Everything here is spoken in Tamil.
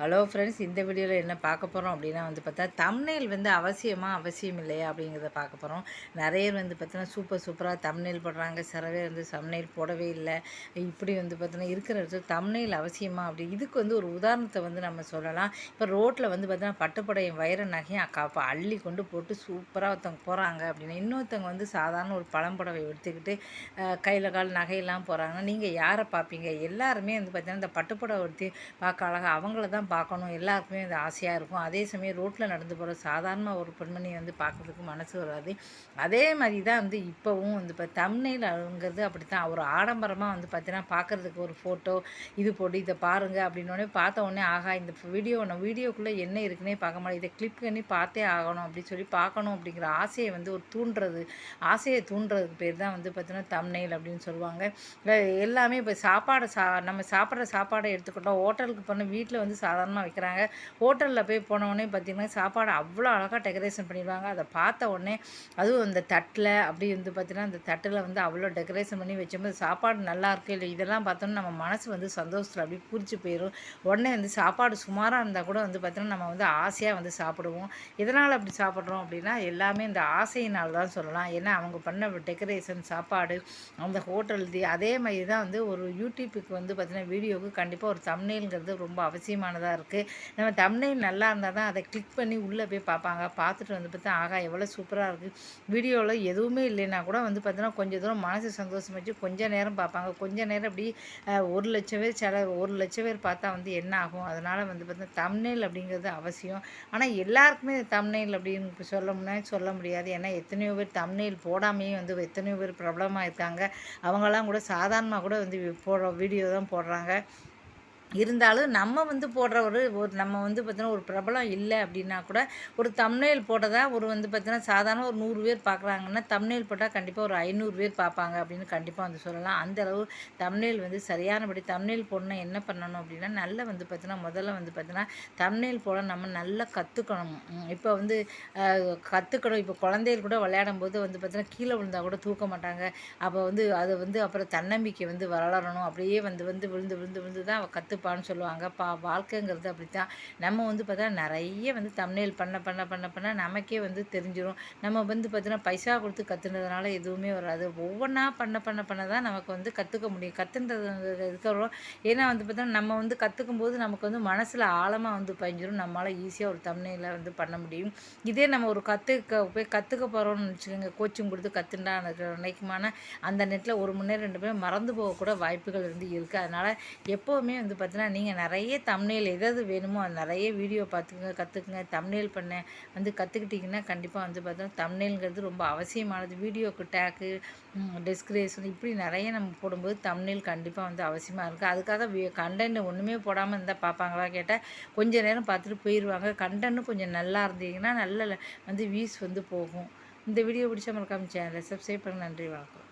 ஹலோ ஃப்ரெண்ட்ஸ், இந்த வீடியோவில் என்ன பார்க்க போகிறோம் அப்படின்னா பார்த்தா தம்ப்நெயில் அவசியம் இல்லையா அப்படிங்கிறத பார்க்க போகிறோம். நிறைய பார்த்தீங்கன்னா சூப்பராக தம்ப்நெயில் போடுறாங்க. சில பேர் தம்ப்நெயில் போடவே இல்லை. இப்படி பார்த்தீங்கன்னா இருக்கிற இடத்துல தம்ப்நெயில் அவசியமா அப்படி இதுக்கு ஒரு உதாரணத்தை நம்ம சொல்லலாம். இப்போ ரோட்டில் பார்த்தீங்கன்னா பட்டுப்புடையும் வைர நகையும் அள்ளி கொண்டு போட்டு சூப்பராக ஒருத்தவங்க போகிறாங்க அப்படின்னா, இன்னொருத்தவங்க சாதாரண ஒரு பழம்புடவை எடுத்துக்கிட்டு கையில் கால் நகையெல்லாம் போகிறாங்க. நீங்கள் யாரை பார்ப்பீங்க? எல்லாருமே பார்த்தீங்கன்னா இந்த பட்டுப்புடவை எடுத்து பார்க்க அழகாக அவங்கள தான் பார்க்கணும். எல்லாருக்குமே அது ஆசையாக இருக்கும். அதே சமயம் ரோட்டில் நடந்து போகிற சாதாரண ஒரு பெண்மணியை பார்க்குறதுக்கு மனசு வராது. அதே மாதிரி தான் இப்போவும் இப்போ தம்ப்நெயில்ங்கிறது அப்படி தான் ஒரு ஆடம்பரமாக பார்த்தீங்கன்னா பார்க்குறதுக்கு ஒரு ஃபோட்டோ இது போட்டு இதை பாருங்கள் அப்படின்னோடனே பார்த்த உடனே ஆகா இந்த வீடியோக்குள்ளே என்ன இருக்குன்னே பார்க்க மாட்டேன், இதை கிளிக் பண்ணி பார்த்தே ஆகணும் அப்படின்னு சொல்லி பார்க்கணும் அப்படிங்கிற ஆசையை ஒரு தூண்டுறது, ஆசையை தூண்டுறதுக்கு பேர் தான் பார்த்தீங்கன்னா தம்ப்நெயில் அப்படின்னு சொல்லுவாங்க. எல்லாமே இப்போ நம்ம சாப்பிட்ற சாப்பாடை எடுத்துக்கிட்டோம். ஹோட்டலுக்கு போனால் வீட்டில் சாதாரணமாக வைக்கிறாங்க. ஹோட்டலில் போய் போனவுடனே பார்த்திங்கன்னா சாப்பாடு அவ்வளோ அழகாக டெக்கரேஷன் பண்ணிடுவாங்க. அதை பார்த்த உடனே அதுவும் அந்த தட்டில் அப்படி பார்த்திங்கன்னா அந்த தட்டில் அவ்வளோ டெக்கரேஷன் பண்ணி வச்சும்போது சாப்பாடு நல்லா இருக்குது இல்லை இதெல்லாம் பார்த்தோன்னா நம்ம மனசு சந்தோஷத்தில் அப்படியே பூரிச்சு போயிடும். உடனே சாப்பாடு சுமாராக இருந்தால் கூட பார்த்திங்கன்னா நம்ம ஆசையாக சாப்பிடுவோம். எதனால் அப்படி சாப்பிட்றோம் அப்படின்னா எல்லாமே இந்த ஆசையினால் தான் சொல்லலாம். ஏன்னா அவங்க பண்ண டெக்கரேஷன் சாப்பாடு அந்த ஹோட்டல் அதே மாதிரி தான் ஒரு யூடியூப்புக்கு பார்த்திங்கன்னா வீடியோவுக்கு கண்டிப்பாக ஒரு தம்ப்நெயில்ங்கிறது ரொம்ப அவசியமானதாக இருக்குது. நம்ம தம்ப்நெயில் நல்லா இருந்தால் தான் அதை கிளிக் பண்ணி உள்ளே போய் பார்ப்பாங்க. பார்த்துட்டு பார்த்தா ஆகா எவ்வளோ சூப்பராக இருக்குது. வீடியோவில் எதுவுமே இல்லைன்னா கூட பார்த்தீங்கன்னா கொஞ்சம் தூரம் மனசு சந்தோஷம் வச்சு கொஞ்சம் நேரம் பார்ப்பாங்க. கொஞ்சம் நேரம் அப்படி 1,00,000 பேர் 1,00,000 பேர் பார்த்தா என்ன ஆகும்? அதனால் பார்த்தீங்கன்னா தம்ப்நெயில் அப்படிங்கிறது அவசியம். ஆனால் எல்லாருக்குமே தம்ப்நெயில் அப்படின்னு சொல்ல முடியாது. ஏன்னா எத்தனையோ பேர் தம்ப்நெயில் போடாமையே எத்தனையோ பேர் பிரபலமாக இருக்காங்க. அவங்கெல்லாம் கூட சாதாரணமாக கூட போடுற வீடியோ தான் போடுறாங்க. இருந்தாலும் நம்ம போடுற ஒரு நம்ம பார்த்தீங்கன்னா ஒரு பிரபலம் இல்லை அப்படின்னா கூட ஒரு தம்ப்நெயில் போட்டதா பார்த்தீங்கன்னா சாதாரண ஒரு 100 பேர் பார்க்குறாங்கன்னா தம்ப்நெயில் போட்டால் கண்டிப்பாக ஒரு 500 பேர் பார்ப்பாங்க அப்படின்னு கண்டிப்பாக சொல்லலாம். அந்தளவு தம்ப்நெயில் சரியானபடி தம்ப்நெயில் போடணும். என்ன பண்ணணும் அப்படின்னா நல்லா பார்த்தீங்கன்னா முதல்ல பார்த்தீங்கன்னா தம்ப்நெயில் போட நம்ம நல்லா கற்றுக்கணும். இப்போ கற்றுக்கணும். இப்போ குழந்தைகள் கூட விளையாடும்போது பார்த்தீங்கன்னா கீழே விழுந்தால் கூட தூக்க மாட்டாங்க. அப்போ அது அப்புறம் தன்னம்பிக்கை வளரணும். அப்படியே விழுந்து விழுந்து விழுந்து விழுந்து தான் கற்றுப்பான்னு சொல்லுவாங்க. வாழ்க்கைங்கிறது அப்படி தான். நம்ம பார்த்தா நிறைய தம்ப்நெயில் பண்ண பண்ண பண்ண பண்ண நமக்கே தெரிஞ்சிடும். நம்ம பார்த்தீங்கன்னா பைசா கொடுத்து கற்றுனதுனால எதுவுமே வராது. ஒவ்வொன்றா பண்ண பண்ண பண்ண தான் நமக்கு கற்றுக்க முடியும். கற்றுன்றது இருக்கிறோம். ஏன்னா பார்த்தீங்கன்னா நம்ம கற்றுக்கும்போது நமக்கு மனசில் ஆழமாக பதிஞ்சிடும். நம்மளால் ஈஸியாக ஒரு தம்ப்நெயிலை பண்ண முடியும். இதே நம்ம ஒரு போய் கற்றுக்க போகிறோம்னு வச்சுக்கோங்க, கோச்சிங் கொடுத்து கற்றுண்டா நினைக்குமான அந்த நெட்டில் 1 மணி நேரம் 2 மணி நேரம் மறந்து போகக்கூட வாய்ப்புகள் இருக்குது. அதனால் எப்போவுமே பார்த்தீங்கன்னா நீங்கள் நிறைய தம்ப்நெயில் எது வேணுமோ அது நிறைய வீடியோ பார்த்துக்குங்க, கற்றுக்குங்க. தம்ப்நெயில் பண்ண கற்றுக்கிட்டிங்கன்னா கண்டிப்பாக பார்த்தீங்கன்னா தம்ப்நெயில்ங்கிறது ரொம்ப அவசியமானது. வீடியோக்கு டேக்கு டெஸ்கிரிப்ஷன் இப்படி நிறைய நம்ம போடும்போது தம்ப்நெயில் கண்டிப்பாக அவசியமாக இருக்குது. அதுக்காக கண்டென்ட் ஒன்றுமே போடாமல் இருந்தால் பார்ப்பாங்களா கேட்டால் கொஞ்சம் நேரம் பார்த்துட்டு போயிடுவாங்க. கண்டென்ட்டும் கொஞ்சம் நல்லா இருந்தீங்கன்னா நல்ல வியூஸ் போகும். இந்த வீடியோ பிடிச்சா மறக்காம சேனலை சப்ஸ்கிரைப் பண்ண. நன்றி, வணக்கம்.